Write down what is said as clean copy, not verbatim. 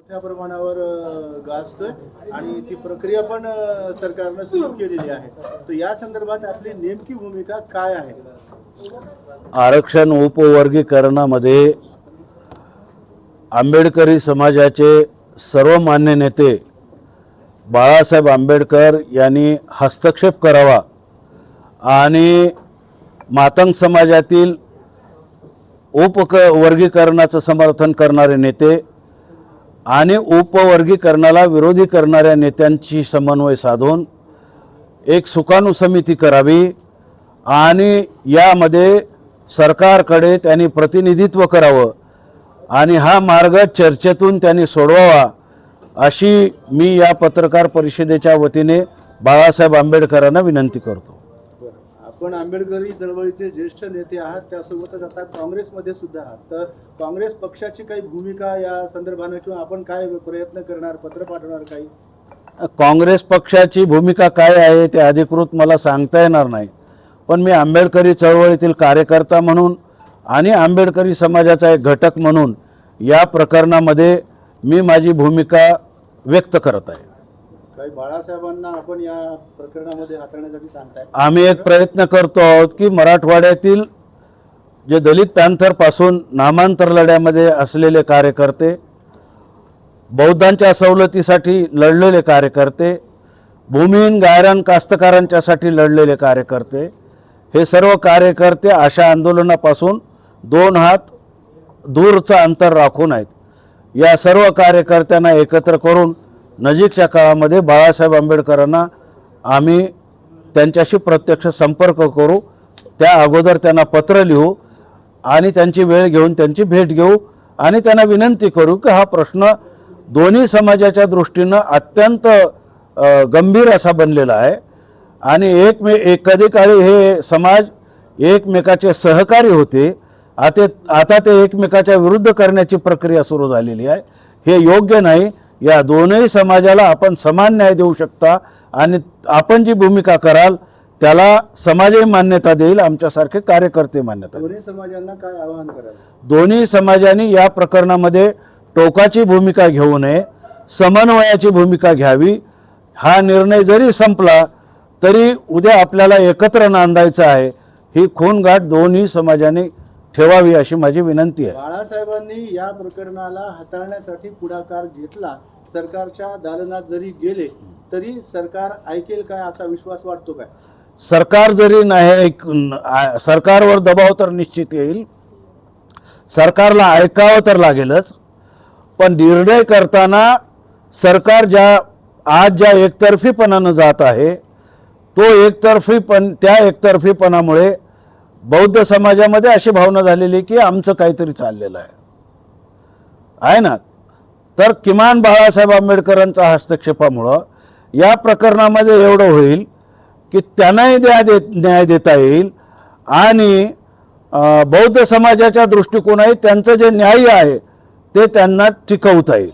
त्या प्रमाणावर गाजतोय आणि ती प्रक्रिया पण सरकारने सुरू केलेली आहे. तर या संदर्भात आपली नेमकी भूमिका काय आहे? आरक्षण उपवर्गीकरणामध्ये आंबेडकरी समाजाचे सर्वमान्य नेते बाळासाहेब आंबेडकर यांनी हस्तक्षेप करावा आणि मातंग समाजातील उपवर्गीकरणाचं समर्थन करणारे नेते आणि उपवर्गीकरणाला विरोधी करणाऱ्या नेत्यांची समन्वय साधून एक सुकाणू समिती करावी आणि यामध्ये सरकारकडे त्यांनी प्रतिनिधित्व करावं आणि हा मार्ग चर्चेतून त्यांनी सोडवावा अशी मी या पत्रकार परिषदेच्या वतीने बाळासाहेब आंबेडकरांना विनंती करतो. आपण आंबेडकरी चळवळीचे ज्येष्ठ नेते आहात, त्यासोबतच आता काँग्रेसमध्ये सुद्धा आहात. तर काँग्रेस पक्षाची काही भूमिका या संदर्भाने किंवा आपण काय प्रयत्न करणार, पत्र पाठवणार काही? काँग्रेस पक्षाची भूमिका काय आहे ते अधिकृत मला सांगता येणार नाही, पण मी आंबेडकरी चळवळीतील कार्यकर्ता म्हणून आणि आंबेडकरी समाजाचा एक घटक म्हणून या प्रकरणामध्ये मी माझी भूमिका व्यक्त करत आहे. काही बाळासाहेबांना आपण या प्रकरणामध्ये हाताळण्यासाठी सांगताय? आम्ही एक प्रयत्न करतो आहोत की मराठवाड्यातील जे दलित पॅंथरपासून नामांतर लढ्यामध्ये असलेले कार्यकर्ते, बौद्धांच्या सवलतीसाठी लढलेले कार्यकर्ते, भूमिहीन गायरान कास्तकारांच्यासाठी लढलेले कार्यकर्ते, हे सर्व कार्यकर्ते अशा आंदोलनापासून 2 हात दूरचं अंतर राखून आहेत. या सर्व कार्यकर्त्यांना एकत्र करून नजीकच्या काळामध्ये बाळासाहेब आंबेडकरांना आम्ही त्यांच्याशी प्रत्यक्ष संपर्क करू. त्या अगोदर त्यांना पत्र लिहू आणि त्यांची वेळ घेऊन त्यांची भेट घेऊ आणि त्यांना विनंती करू की हा प्रश्न दोन्ही समाजाच्या दृष्टीनं अत्यंत गंभीर असा बनलेला आहे आणि कधी काळी हे समाज एकमेकाचे सहकारी होते, आता ते एकमेकाच्या विरुद्ध करण्याची प्रक्रिया सुरू झालेली आहे. हे योग्य नाही. या दोनही समाजाला आपण समान न्याय देऊ शकता आणि आपण जी भूमिका कराल त्याला समाजही मान्यता देईल, आमच्यासारखे कार्यकर्ते मान्यता देईल. दोन्ही समाजांना काय आवाहन कराल? दोन्ही समाजांनी या प्रकरणामध्ये टोकाची भूमिका घेऊ नये, समन्वयाची भूमिका घ्यावी. हा निर्णय जरी संपला तरी उद्या आपल्याला एकत्र नांदायचं आहे. ही खूनगाठ दोन्ही समाजांनी ठेवावी अशी माझी विनंती आहे. बाळासाहेबांनी या प्रकरणाला हाताळण्यासाठी पुढाकार घेतला, सरकारच्या दालनात जरी गेले तरी सरकार ऐकेल काय असा विश्वास वाटतो काय? सरकार जरी नाही, सरकारवर दबाव तर निश्चित येईल, सरकारला ऐकावं तर लागेलच. पण निर्णय करताना सरकार आज ज्या एकतर्फीपणानं जात आहे त्या एकतर्फीपणामुळे बौद्ध समाजामध्ये अशी भावना झालेली की आमचं काहीतरी चाललेलं आहे ना. तर किमान बाळासाहेब आंबेडकरांच्या हस्तक्षेपामुळं या प्रकरणामध्ये एवढं होईल की त्यांनाही न्याय देता येईल आणि बौद्ध समाजाच्या दृष्टिकोनाने त्यांचं जे न्याय आहे ते त्यांना टिकवता येईल.